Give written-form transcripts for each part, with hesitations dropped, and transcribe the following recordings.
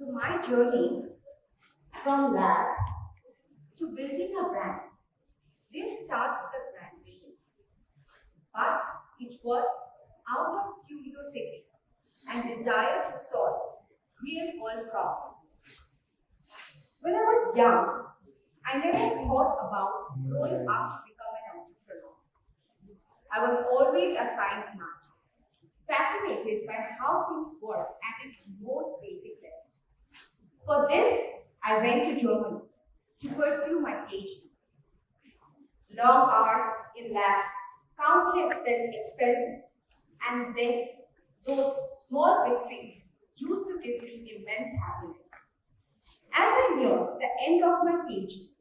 So my journey from lab to building a brand didn't start with a grand vision, but it was out of curiosity and desire to solve real world problems. When I was young, I never thought about growing up to become an entrepreneur. I was always a science nut, fascinated by how things work at its most basic level. For this, I went to Germany to pursue my PhD. Long hours in lab, countless experiments, and then those small victories used to give me immense happiness. As I neared the end of my PhD,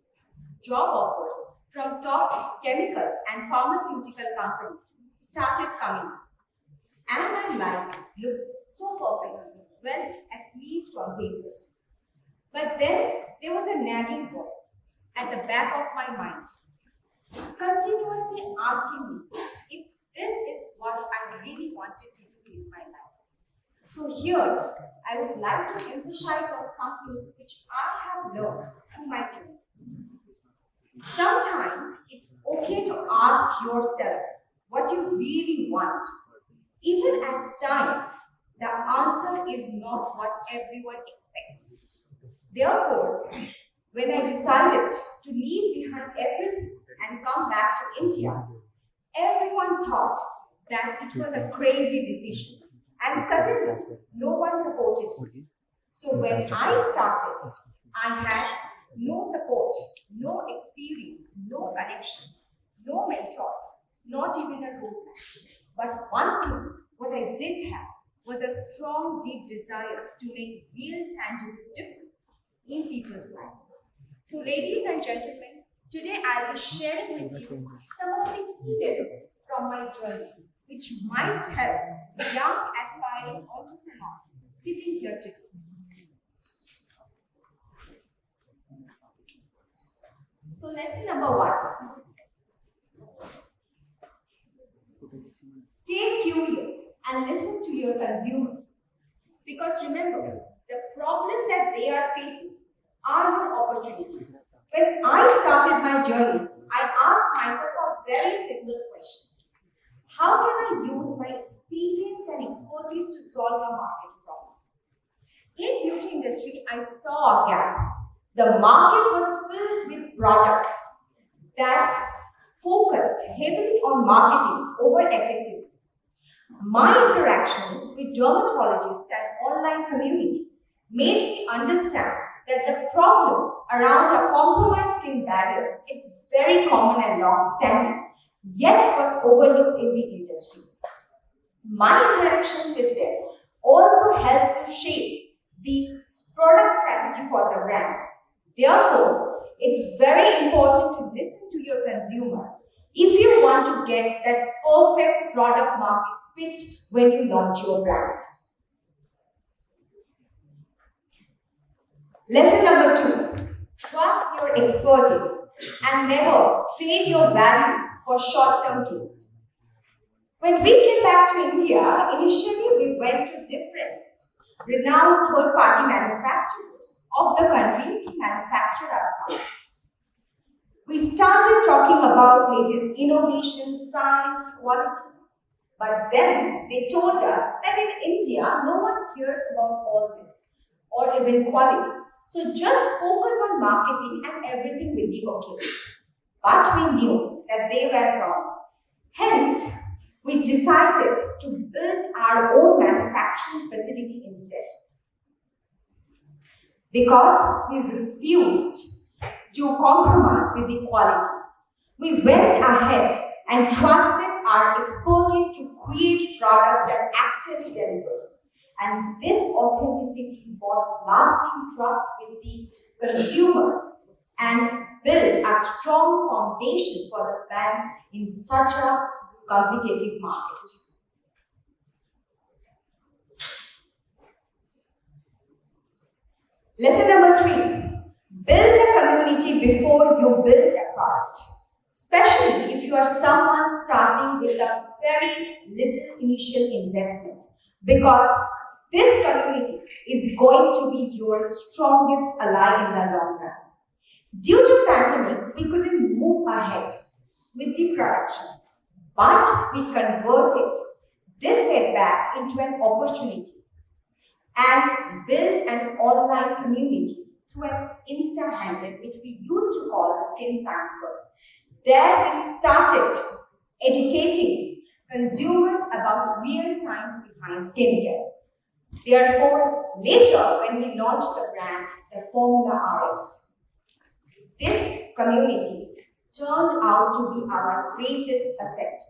job offers from top chemical and pharmaceutical companies started coming up. And my life looked so perfect, well, at least on papers. But then there was a nagging voice at the back of my mind, continuously asking me if this is what I really wanted to do in my life. So here, I would like to emphasize on something which I have learned through my journey. Sometimes it's okay to ask yourself what you really want. Even at times, the answer is not what everyone expects. Therefore, when I decided to leave behind everything and come back to India, everyone thought that it was a crazy decision. And suddenly, no one supported me. So when I started, I had no support, no experience, no connection, no mentors, not even a roadmap. But one thing, what I did have was a strong, deep desire to make real, tangible difference in people's lives. So ladies and gentlemen, today I'll be sharing with you some of the key lessons from my journey, which might help young aspiring entrepreneurs sitting here today. So lesson number 1. Stay curious and listen to your consumer. Because remember, the problem that they are facing are your opportunities. When I started my journey, I asked myself a very simple question. How can I use my experience and expertise to solve a market problem? In beauty industry, I saw a gap. The market was filled with products that focused heavily on marketing over effectiveness. My interactions with dermatologists and online community made me understand that the problem around a compromised skin barrier is very common and long-standing, yet was overlooked in the industry. My interactions with them also helped to shape the product strategy for the brand. Therefore, it's very important to listen to your consumer if you want to get that perfect product market fit when you launch your brand. Lesson number 2, trust your expertise and never trade your values for short-term gains. When we came back to India, initially we went to different renowned third-party manufacturers of the country to manufacture our products. We started talking about latest innovation, science, quality. But then they told us that in India, no one cares about all this or even quality. So just focus on marketing and everything will be okay. But we knew that they were wrong. Hence, we decided to build our own manufacturing facility instead. Because we refused to compromise with the quality, we went ahead and trusted our expertise to create product that actually delivers. And this authenticity brought lasting trust with the consumers and built a strong foundation for the brand in such a competitive market. Lesson number 3, build a community before you build a product. Especially if you are someone starting with a very little initial investment. Because This community is going to be your strongest ally in the long run. Due to pandemic, we couldn't move ahead with the production, but we converted this setback into an opportunity and built an online community through an Insta handle which we used to call the Skin Science World. There we started educating consumers about real science behind skincare. Therefore, later when we launched the brand, the Formula RX, this community turned out to be our greatest asset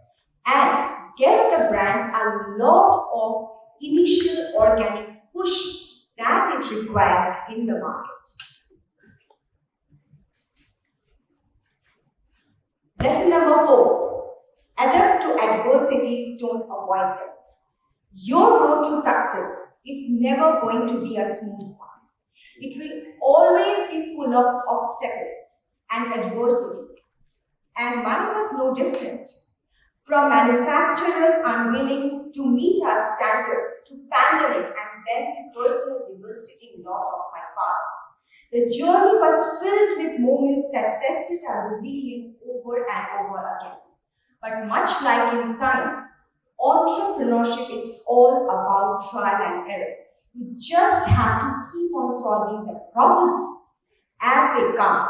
and gave the brand a lot of initial organic push that it required in the market. Lesson number 4. Adapt to adversities, don't avoid them. Your road to success is never going to be a smooth one. It will always be full of obstacles and adversities. And mine was no different. From manufacturers unwilling to meet our standards, to pandemic and then the personal devastating loss of my father. The journey was filled with moments that tested our resilience over and over again. But much like in science, entrepreneurship is all about trial and error. You just have to keep on solving the problems as they come.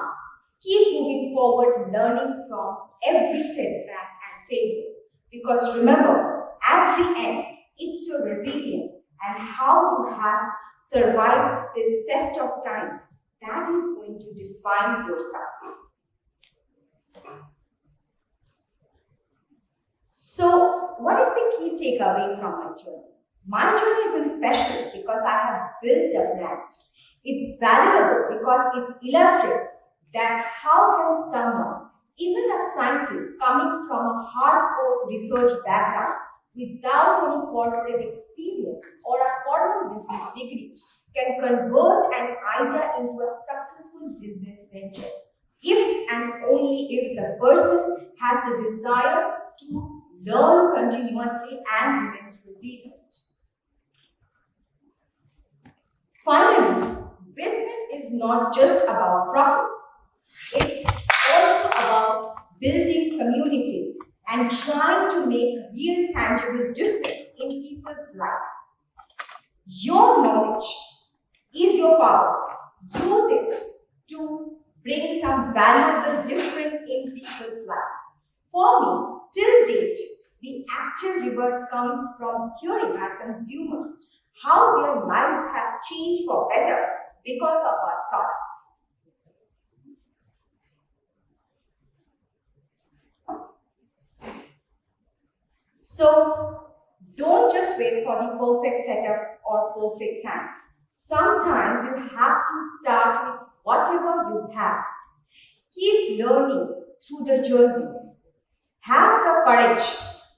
Keep moving forward, learning from every setback and failures. Because remember, at the end, it's your resilience and how you have survived this test of times that is going to define your success. So, what is the key takeaway from my journey? My journey isn't special because I have built a brand. It's valuable because it illustrates that how can someone, even a scientist coming from a hardcore research background without any corporate experience or a formal business degree, can convert an idea into a successful business venture if and only if the person has the desire to learn continuously and remains resilient. Finally, business is not just about profits. It's also about building communities and trying to make a real tangible difference in people's lives. Your knowledge is your power. Use it to bring some valuable difference in people's lives. For me, till date, the actual reward comes from hearing our consumers how their lives have changed for better because of our products. So, don't just wait for the perfect setup or perfect time. Sometimes you have to start with whatever you have. Keep learning through the journey. Have the courage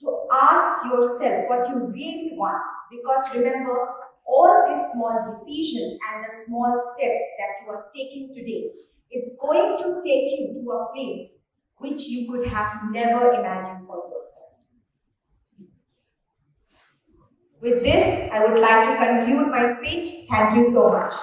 to ask yourself what you really want, because remember, all these small decisions and the small steps that you are taking today, it's going to take you to a place which you could have never imagined for yourself. With this, I would like to conclude my speech. Thank you so much.